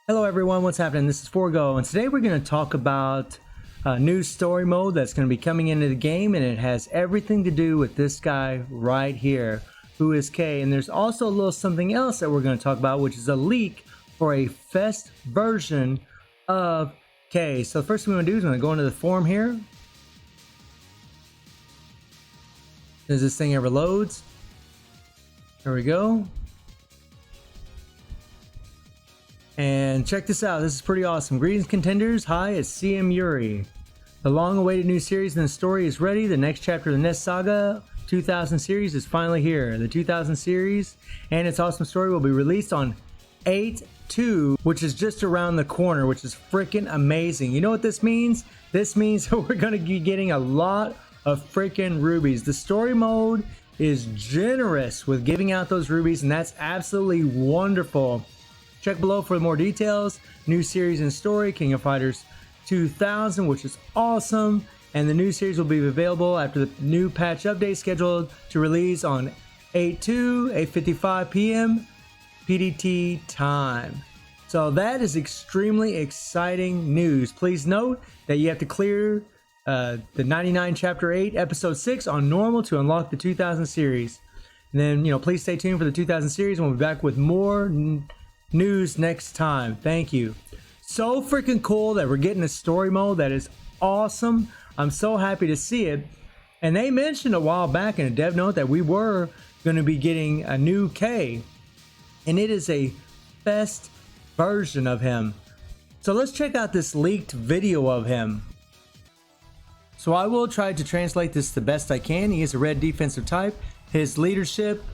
Hello everyone, what's happening? This is Forgo, and today we're going to talk about a new story mode that's going to be coming into the game, and it has everything to do with this guy right here, who is K. And there's also a little something else that we're going to talk about, which is a leak for a Fest version of K. So the first thing we're going to do is I'm going to go into the forum here. As this thing ever loads. There we go. And check this out, this is pretty awesome. Greetings contenders, hi, it's CM Yuri. The long-awaited new series in the story is ready. The next chapter of the Nest Saga 2000 series is finally here. The 2000 series and its awesome story will be released on 8/2, which is just around the corner, which is freaking amazing. You know what this means? This means we're gonna be getting a lot of freaking rubies. The story mode is generous with giving out those rubies, and that's absolutely wonderful. Check below for more details. New series and story, King of Fighters 2000, which is awesome. And the new series will be available after the new patch update scheduled to release on 8/2, 8:55 p.m. PDT time. So that is extremely exciting news. Please note that you have to clear the 99 Chapter 8 Episode 6 on normal to unlock the 2000 series. And then, please stay tuned for the 2000 series, and we'll be back with more news next time. Thank you. So freaking cool that we're getting a story mode. That is awesome. I'm so happy to see it. And they mentioned a while back in a dev note that we were going to be getting a new K, and it is a Fest version of him. So let's check out this leaked video of him. So I will try to translate this the best I can. He is a red defensive type. His leadership: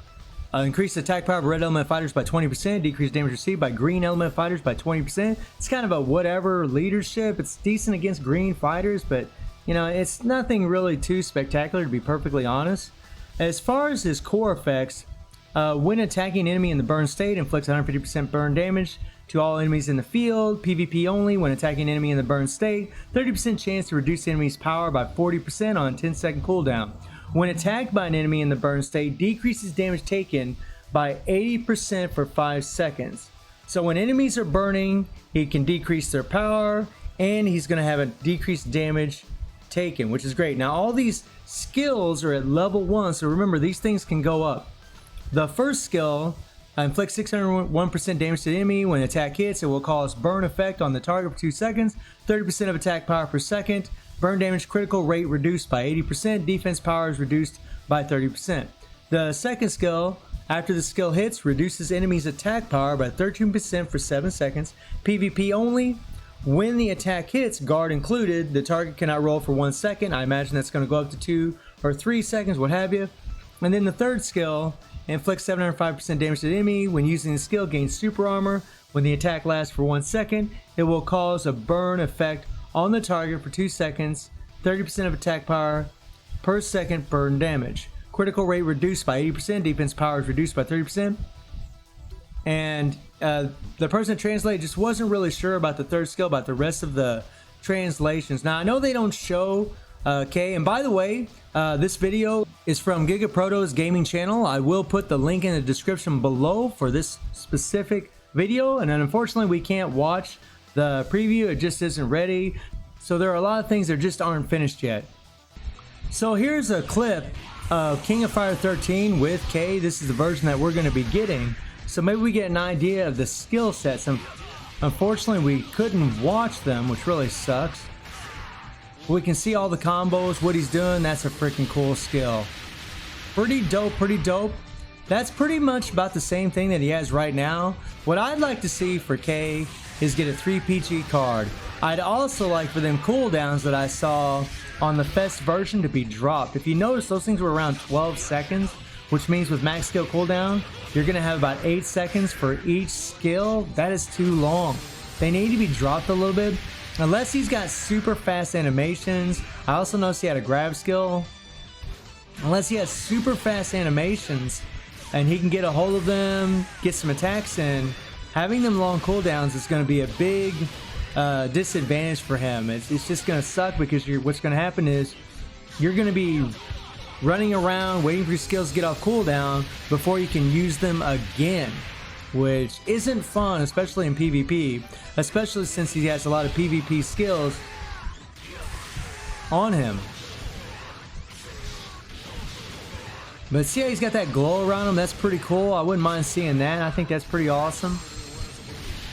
increase attack power of red element fighters by 20%, decrease damage received by green element fighters by 20%. It's kind of a whatever leadership. It's decent against green fighters, but it's nothing really too spectacular, to be perfectly honest. As far as his core effects, when attacking an enemy in the burn state, inflicts 150% burn damage to all enemies in the field. PvP only. When attacking an enemy in the burn state, 30% chance to reduce the enemy's power by 40% on a 10-second cooldown. When attacked by an enemy in the burn state, decreases damage taken by 80% for 5 seconds. So when enemies are burning, he can decrease their power, and he's going to have a decreased damage taken, which is great. Now all these skills are at level 1, so remember, these things can go up. The first skill inflicts 601% damage to the enemy. When attack hits, it will cause burn effect on the target for 2 seconds, 30% of attack power per second. Burn damage critical rate reduced by 80%. Defense power is reduced by 30%. The second skill, after the skill hits, reduces enemies' attack power by 13% for 7 seconds. PvP only. When the attack hits, guard included, the target cannot roll for 1 second. I imagine that's going to go up to 2 or 3 seconds, what have you. And then the third skill inflicts 705% damage to the enemy. When using the skill, gains super armor. When the attack lasts for 1 second, it will cause a burn effect on the target for 2 seconds, 30% of attack power per second burn damage. Critical rate reduced by 80%, defense power is reduced by 30%. And the person that translated just wasn't really sure about the third skill, about the rest of the translations. Now I know they don't show K, and by the way, this video is from GigaProto's gaming channel. I will put the link in the description below for this specific video, and then unfortunately we can't watch the preview. It just isn't ready. So there are a lot of things that just aren't finished yet. So here's a clip of King of Fire 13 with K. This is the version that we're going to be getting. So maybe we get an idea of the skill sets. And unfortunately we couldn't watch them, which really sucks. We can see all the combos, what he's doing. That's a freaking cool skill. Pretty dope, pretty dope. That's pretty much about the same thing that he has right now. What I'd like to see for K is get a 3 PG card. I'd also like for them cooldowns that I saw on the Fest version to be dropped. If you notice, those things were around 12 seconds, which means with max skill cooldown, you're going to have about 8 seconds for each skill. That is too long. They need to be dropped a little bit, unless he's got super fast animations. I also noticed he had a grab skill. Unless he has super fast animations and he can get a hold of them, get some attacks in, having them long cooldowns is going to be a big disadvantage for him. It's just going to suck, because what's going to happen is you're going to be running around waiting for your skills to get off cooldown before you can use them again. which isn't fun, especially in PvP, especially since he has a lot of PvP skills on him. But see how he's got that glow around him? That's pretty cool. I wouldn't mind seeing that. I think that's pretty awesome.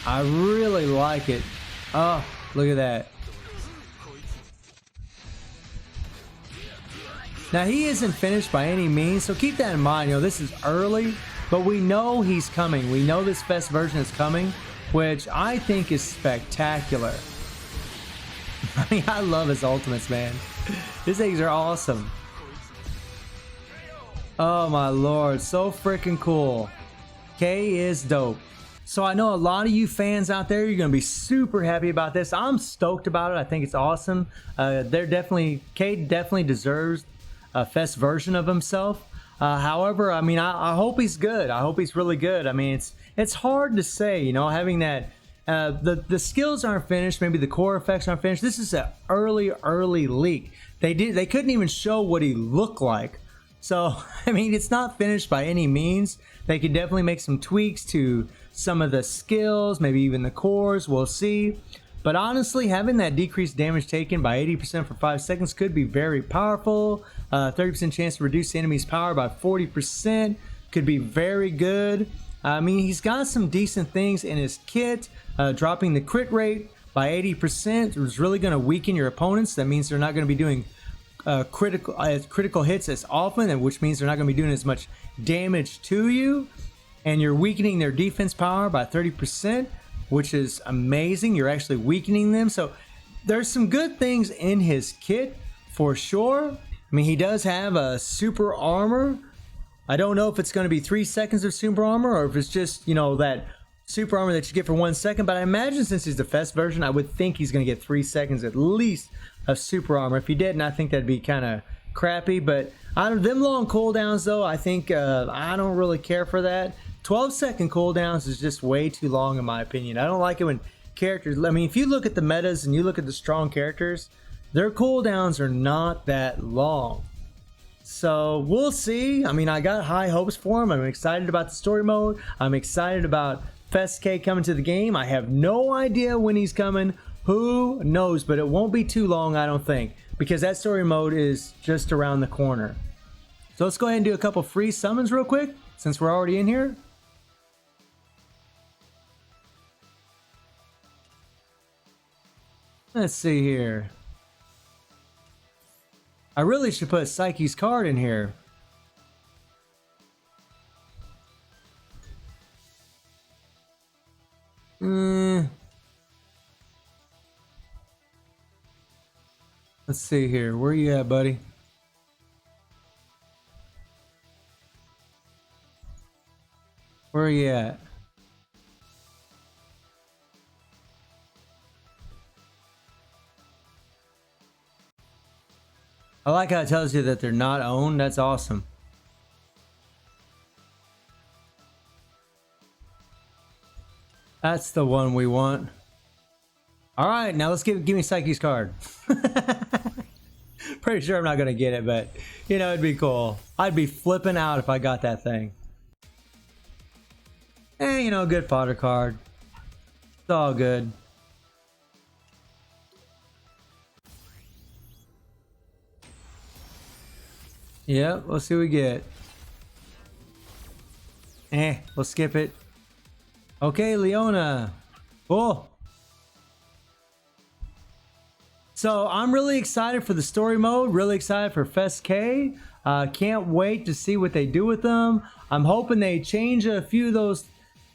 I really like it. Oh, look at that. Now, he isn't finished by any means, so keep that in mind. You know, this is early, but we know he's coming. We know this Fest version is coming, which I think is spectacular. I mean, I love his ultimates, man. His things are awesome. Oh my lord, so freaking cool. K is dope. So I know a lot of you fans out there, you're going to be super happy about this. I'm stoked about it. I think it's awesome. K definitely deserves a Fest version of himself. However, I mean, I hope he's good. I hope he's really good. I mean, it's hard to say, you know, having that the skills aren't finished, maybe the core effects aren't finished. This is an early leak. They couldn't even show what he looked like. So, I mean, it's not finished by any means. They could definitely make some tweaks to some of the skills, maybe even the cores, we'll see. But honestly, having that decreased damage taken by 80% for 5 seconds could be very powerful. 30% chance to reduce the enemy's power by 40% could be very good. I mean, he's got some decent things in his kit. Dropping the crit rate by 80% is really going to weaken your opponents. That means they're not going to be doing critical hits as often, and which means they're not going to be doing as much damage to you. And you're weakening their defense power by 30%, which is amazing. You're actually weakening them. So there's some good things in his kit for sure. I mean, he does have a super armor. I don't know if it's going to be 3 seconds of super armor or if it's just, you know, that super armor that you get for 1 second. But I imagine since he's the Fest version, I would think he's going to get 3 seconds at least of super armor. If he didn't, I think that'd be kind of crappy. But out of them long cooldowns, though, I think I don't really care for that. 12-second cooldowns is just way too long in my opinion. I don't like it when characters, I mean, if you look at the metas and you look at the strong characters, their cooldowns are not that long. So we'll see. I mean, I got high hopes for him. I'm excited about the story mode. I'm excited about Fest K coming to the game. I have no idea when he's coming. Who knows? But it won't be too long, I don't think, because that story mode is just around the corner. So let's go ahead and do a couple free summons real quick since we're already in here. Let's see here. I really should put Psyche's card in here. Let's see here. Where you at, buddy? Where are you at? I like how it tells you that they're not owned. That's awesome. That's the one we want. All right, now let's give me Psyche's card. Pretty sure I'm not gonna get it, but you know, it'd be cool. I'd be flipping out if I got that thing. Eh, you know, good fodder card. It's all good. Yep, let's see what we get. We'll skip it. Okay, Leona. Cool. So I'm really excited for the story mode, really excited for Fest K. Can't wait to see what they do with them. I'm hoping they change a few of those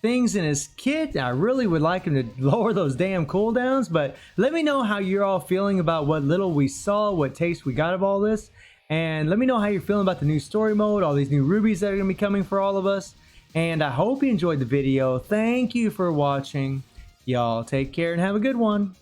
things in his kit. I really would like him to lower those damn cooldowns, but let me know how you're all feeling about what little we saw, what taste we got of all this. And let me know how you're feeling about the new story mode, all these new rubies that are going to be coming for all of us. And I hope you enjoyed the video. Thank you for watching. Y'all take care and have a good one.